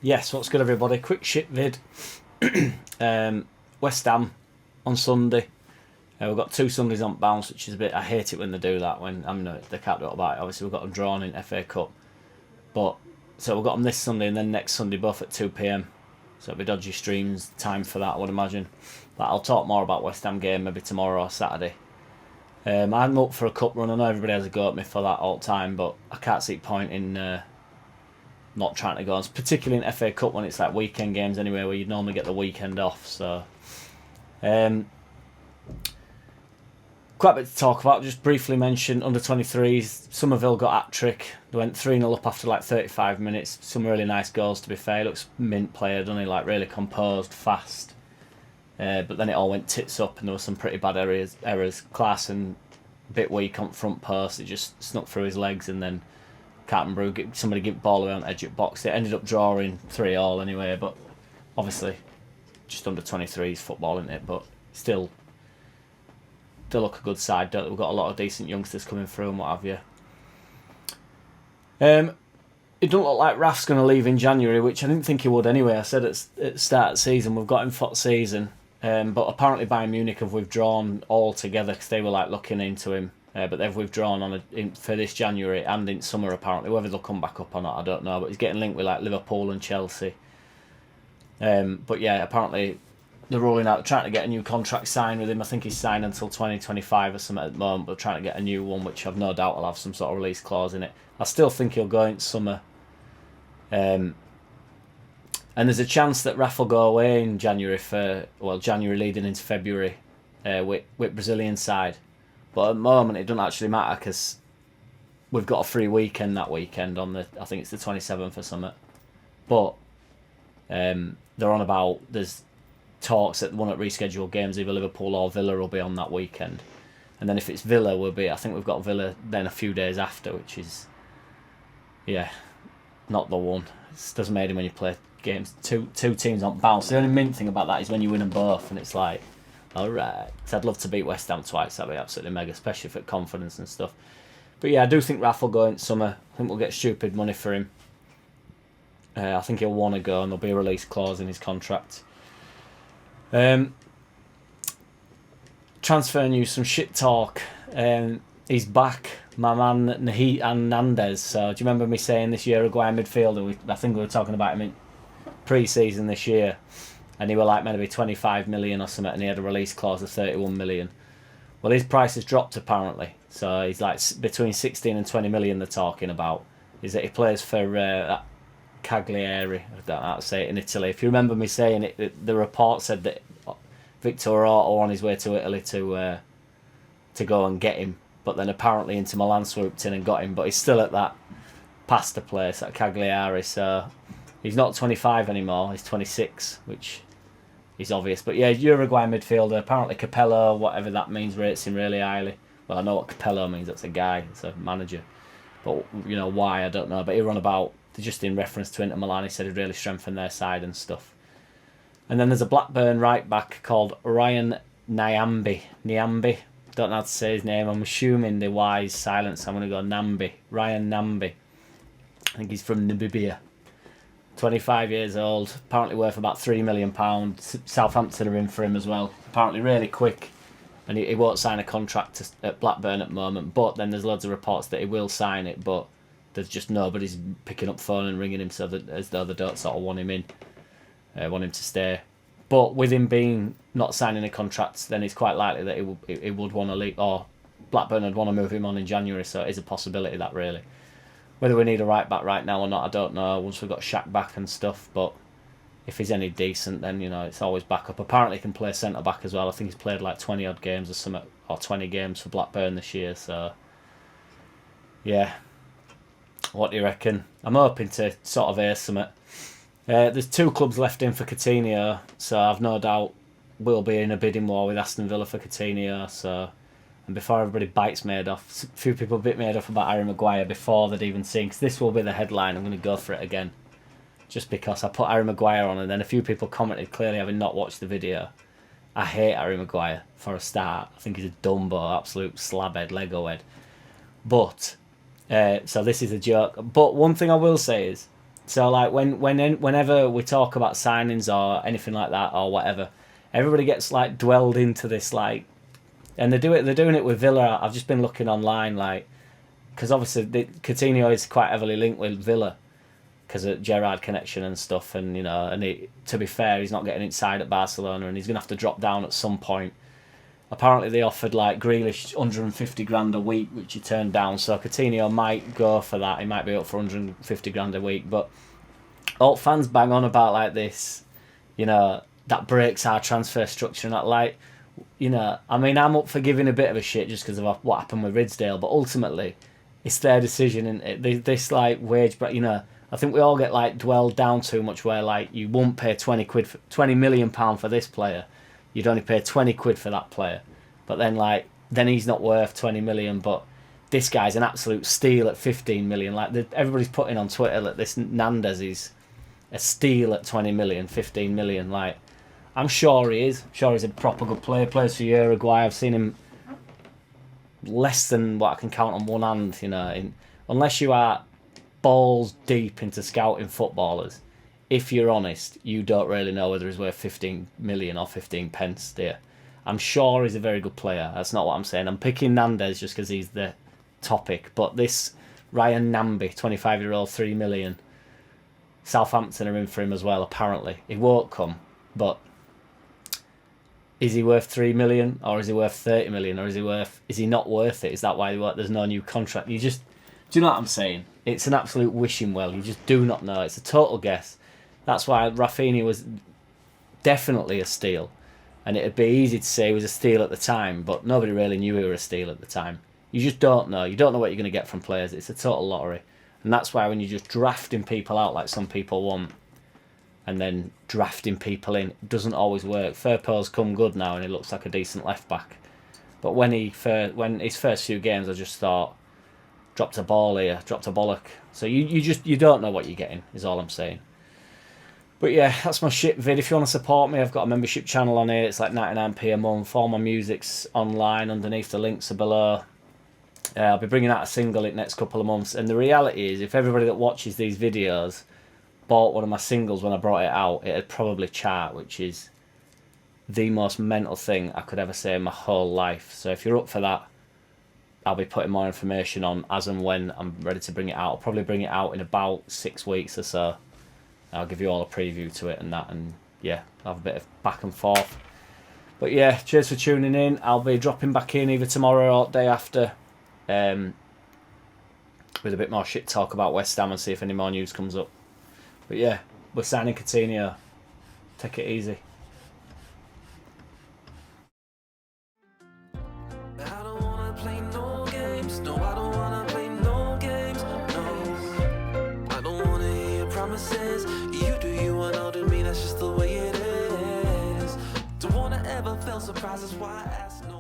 Yes, what's good, everybody? Quick shit vid. West Ham on Sunday. We've got 2 Sundays on bounce, which is a bit. I hate it when they do that. When they can't do it about it. Obviously, we've got them drawn in FA Cup, but so we've got them this Sunday and then next Sunday, both at 2 p.m. So it'll be dodgy streams time for that, I would imagine. But I'll talk more about West Ham game maybe tomorrow or Saturday. I'm up for a cup run. I know everybody has a go at me for that all the time, but I can't see point in not trying to go on, particularly in FA Cup when it's like weekend games anyway, where you'd normally get the weekend off. So, quite a bit to talk about. Just briefly mention under 23s. Somerville got hat-trick. They went 3-0 up after like 35 minutes. Some really nice goals, to be fair. Looks mint player, doesn't he? Like really composed, fast. But then it all went tits up, and there were some pretty bad errors. Klaassen a bit weak on front post. It just snuck through his legs, and then Cartenbrew, somebody give the ball away on the edge of the box. It ended up drawing 3-3 anyway, but obviously just under 23s football, isn't it? But still, they look a good side, don't they? We've got a lot of decent youngsters coming through and what have you. It don't look like Raf's going to leave in January, which I didn't think he would anyway. I said at the start of the season, we've got him for the season. But apparently Bayern Munich have withdrawn altogether because they were like looking into him. But they've withdrawn for this January and in summer apparently. Whether they'll come back up or not, I don't know. But he's getting linked with like Liverpool and Chelsea. But yeah, apparently they're rolling out, trying to get a new contract signed with him. I think he's signed until 2025 or something at the moment. But trying to get a new one, which I've no doubt will have some sort of release clause in it. I still think he'll go in summer. And there's a chance that Raf will go away in January January leading into February with Brazilian side. But at the moment, it doesn't actually matter because we've got a free weekend that weekend I think it's the 27th or something. But they're on about, there's talks that one at rescheduled games, either Liverpool or Villa will be on that weekend. And then if it's Villa, I think we've got Villa then a few days after, which is, yeah, not the one. It doesn't matter when you play games, two teams on bounce. The only mint thing about that is when you win them both, and it's like, alright. So I'd love to beat West Ham twice, that'd be absolutely mega, especially for confidence and stuff. But yeah, I do think Raf will go in summer. I think we'll get stupid money for him. I think he'll want to go, and there'll be a release clause in his contract. Transfer news, some shit talk. He's back, my man Nahi Hernandez. So do you remember me saying this Uruguay midfielder? I think we were talking about him in pre-season this year, and he were like meant to be 25 million or something, and he had a release clause of 31 million. Well, his price has dropped apparently, so he's like between 16 and 20 million. They're talking about is that he plays for Cagliari. I don't know how to say it in Italy. If you remember me saying it, the report said that Victor Orto on his way to Italy to go and get him, but then apparently Inter Milan swooped in and got him. But he's still at that pasta place at Cagliari, so he's not 25 anymore. He's 26, which is obvious. But yeah, Uruguay midfielder. Apparently Capello, whatever that means, rates him really highly. Well, I know what Capello means. That's a guy. It's a manager. But you know why, I don't know. But he run about, just in reference to Inter Milan, he said he'd really strengthen their side and stuff. And then there's a Blackburn right back called Ryan Nyambe. Don't know how to say his name. I'm assuming the wise silence. I'm going to go Nambi. Ryan Nambi. I think he's from Namibia. 25 years old. Apparently worth about £3 million. Southampton are in for him as well. Apparently really quick. And he won't sign a contract at Blackburn at the moment. But then there's loads of reports that he will sign it. But there's just nobody's picking up phone and ringing him, so that as though they don't sort of want him in. Want him to stay. But with him being not signing a contract, then it's quite likely that he would want to leave, or Blackburn would want to move him on in January, so it is a possibility that really. Whether we need a right back right now or not, I don't know, once we've got Shaq back and stuff, but if he's any decent, then, you know, it's always back up. Apparently he can play centre back as well. I think he's played like 20 odd games or something, or 20 games for Blackburn this year, so yeah. What do you reckon? I'm hoping to sort of air something. There's 2 clubs left in for Coutinho, so I've no doubt we'll be in a bidding war with Aston Villa for Coutinho. So, and before everybody bites made off, a few people bit made off about Harry Maguire before they'd even seen, because this will be the headline. I'm going to go for it again, just because I put Harry Maguire on, and then a few people commented, clearly having not watched the video. I hate Harry Maguire for a start. I think he's a Dumbo, absolute slabhead, Lego head. But so this is a joke. But one thing I will say is, So like whenever we talk about signings or anything like that or whatever, everybody gets like dwelled into this like, and they're doing it with Villa. I've just been looking online like, because obviously Coutinho is quite heavily linked with Villa because of Gerrard connection and stuff, and to be fair, he's not getting inside at Barcelona, and he's gonna have to drop down at some point. Apparently they offered like Grealish 150 grand a week, which he turned down. So Coutinho might go for that. He might be up for 150 grand a week. But all fans bang on about like this, that breaks our transfer structure and that. Like, I mean, I'm up for giving a bit of a shit just because of what happened with Ridsdale. But ultimately, it's their decision, and this like wage, but I think we all get like dwelled down too much. Where like you won't pay 20 million pound for this player. You'd only pay 20 quid for that player. But then he's not worth 20 million, but this guy's an absolute steal at 15 million. Like everybody's putting on Twitter that this Nandez is a steal at 20 million, 15 million. Like, I'm sure he is. I'm sure he's a proper good player. Plays for Uruguay. I've seen him less than what I can count on one hand, unless you are balls deep into scouting footballers. If you're honest, you don't really know whether he's worth 15 million or 15 pence, do you? I'm sure he's a very good player. That's not what I'm saying. I'm picking Nandez just because he's the topic. But this Ryan Namby, 25-year-old, 3 million. Southampton are in for him as well, apparently. He won't come, but is he worth 3 million or is he worth 30 million or is he not worth it? Is that why there's no new contract? Do you know what I'm saying? It's an absolute wishing well. You just do not know. It's a total guess. That's why Raphinha was definitely a steal. And it'd be easy to say he was a steal at the time, but nobody really knew he was a steal at the time. You just don't know. You don't know what you're going to get from players. It's a total lottery. And that's why when you're just drafting people out like some people want, and then drafting people in, it doesn't always work. Firpo's come good now, and he looks like a decent left-back. But when his first few games, I just thought, dropped a ball here, dropped a bollock. So you don't know what you're getting, is all I'm saying. But yeah, that's my shit vid. If you want to support me, I've got a membership channel on here. It's like 99p a month. All my music's online underneath. The links are below. I'll be bringing out a single in the next couple of months. And the reality is, if everybody that watches these videos bought one of my singles when I brought it out, it'd probably chart, which is the most mental thing I could ever say in my whole life. So if you're up for that, I'll be putting more information on as and when I'm ready to bring it out. I'll probably bring it out in about 6 weeks or so. I'll give you all a preview to it and that, and yeah, I'll have a bit of back and forth. But yeah, cheers for tuning in. I'll be dropping back in either tomorrow or day after with a bit more shit talk about West Ham and see if any more news comes up. But yeah, we're signing Coutinho. Take it easy. You do you and I'll do me, that's just the way it is. Don't wanna ever feel surprised, that's why I ask no.